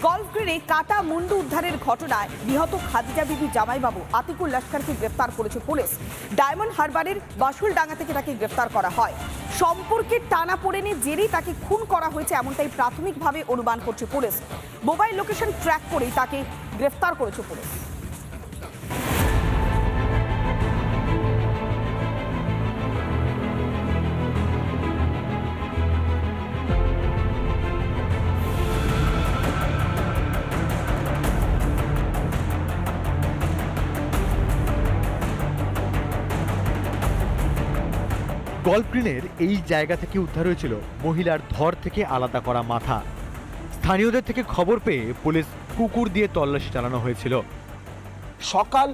Golf গ্রিনে কাটা মুন্ডু উদ্ধারের ঘটনায় নিহত খাদিজা বিবি জামাইবাবু আতিকুর লস্করকে গ্রেফতার করেছে পুলিশ। ডায়মন্ড হারবারের বাসুলডাঙ্গা থেকে তাকে গ্রেফতার করা হয়। সম্পর্কের টানাপোড়েনের জেরেই তাকে খুন করা হয়েছে এমনটাই প্রাথমিকভাবে অনুমান করছে পুলিশ। মোবাইল লোকেশন ট্র্যাক করেই তাকে গ্রেফতার করেছে পুলিশ। গলফ গ্রিনের এই জায়গা থেকে উদ্ধার হয়েছিল মহিলার ধর থেকে আলাদা করা মাথা। স্থানীয়দের থেকে খবর পেয়ে পুলিশ কুকুর দিয়ে তল্লাশি চালানো হয়েছিল। সকাল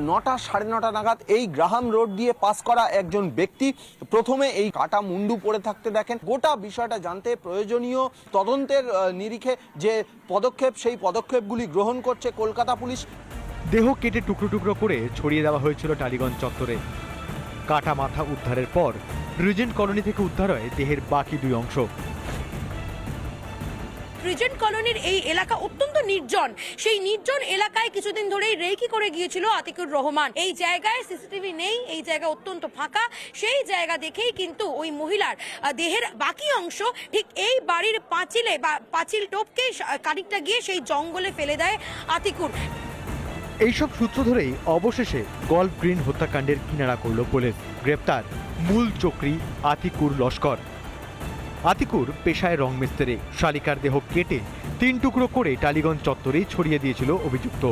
9টা সাড়ে 9টা নাগাদ এই গ্রাহাম রোড দিয়ে পাস করা একজন ব্যক্তি প্রথমে এই কাটা মুন্ডু পড়ে থাকতে দেখেন। গোটা বিষয়টা জানতে প্রয়োজনীয় তদন্তের নিরিখে যে পদক্ষেপ, সেই পদক্ষেপগুলি গ্রহণ করছে কলকাতা পুলিশ। দেহ কেটে টুকরো টুকরো করে ছড়িয়ে দেওয়া হয়েছিল টালিগঞ্জ চত্বরে। কাটা মাথা উদ্ধারের পর রিজেন্ট কলোনি থেকে উদ্ধার হয় দেহের বাকি দুই অংশ। রিজেন্ট কলোনির এই এলাকা অত্যন্ত নির্জন। সেই নির্জন এলাকায় কিছুদিন ধরেই রেকি করে গিয়েছিল আতিকুর রহমান। এই জায়গায় সিসিটিভি নেই, এই জায়গা অত্যন্ত ফাঁকা। সেই জায়গা দেখেই কিন্তু ওই মহিলার দেহের বাকি অংশ ঠিক এই বাড়ির পাঁচিলে বা পাঁচিল টপকে খানিকটা গিয়ে সেই জঙ্গলে ফেলে দেয় আতিকুর। এইসব সূত্র ধরেই অবশেষে গলফ গ্রিন হত্যাকাণ্ডের কিনারা করল পুলিশ। গ্রেপ্তার মূল চক্রী আতিকুর লস্কর। আতিকুর পেশায় রং মিস্ত্রি। শালিকার দেহ কেটে 3 টুকরো করে টালিগঞ্জ চত্বরেই ছড়িয়ে দিয়েছিল অভিযুক্ত।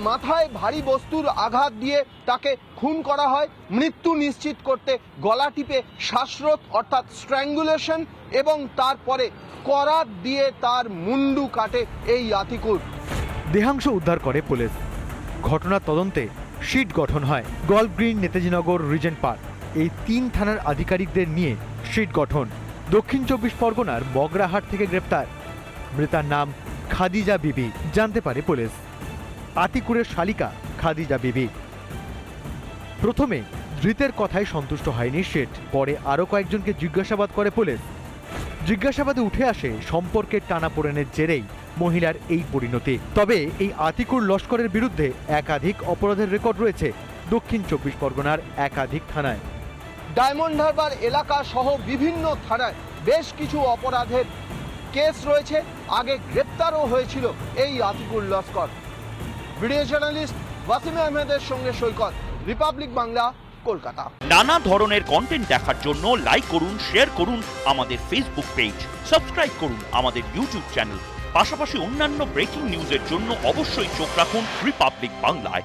মাথায় ভারী বস্তুর আঘাত দিয়ে তাকে খুন করা হয়। মৃত্যু নিশ্চিত করতে গলা টিপে শ্বাসরোধ অর্থাৎ স্ট্র্যাঙ্গুলেশন এবং তারপরে করাত দিয়ে তার মুন্ডু কাটে এই আতিকুর। দেহাংশ উদ্ধার করে পুলিশ। ঘটনার তদন্তে শিট গঠন হয়। Golf green, Netajinagar, Regent park এই 3 থানার আধিকারিকদের নিয়ে শিট গঠন। দক্ষিণ 24 পরগনার বগরাহাট থেকে গ্রেপ্তার। মৃতার নাম খাদিজা বিবি জানতে পারে পুলিশ। আতিকুরের শালিকা খাদিজা বিবি। প্রথমে ধৃতের কথায় সন্তুষ্ট হয়নি শিট। পরে আরও কয়েকজনকে জিজ্ঞাসাবাদ করে পুলিশ। জিজ্ঞাসাবাদে উঠে আসে সম্পর্কের টানাপোড়েনের জেরেই মহিলার এই পরিণতি। তবে এই আতিকুর লস্করের বিরুদ্ধে একাধিক অপরাধের রেকর্ড রয়েছে দক্ষিণ 24 পরগনার একাধিক থানায়। ডায়মন্ড হারবার এলাকা সহ বিভিন্ন থানায় বেশ কিছু অপরাধের কেস রয়েছে। আগে গ্রেপ্তারও হয়েছিল এই আতিকুর লস্কর। ভিডিও জার্নালিস্ট ওয়াসিম আহমেদের সঙ্গে সৈকত, রিপাবলিক বাংলা, কলকাতা। নানা ধরনের কন্টেন্ট দেখার জন্য লাইক করুন, শেয়ার করুন আমাদের ফেসবুক পেজ, সাবস্ক্রাইব করুন আমাদের ইউটিউব চ্যানেল। পাশাপাশি অন্যান্য ব্রেকিং নিউজের জন্য অবশ্যই চোখ রাখুন রিপাবলিক বাংলায়।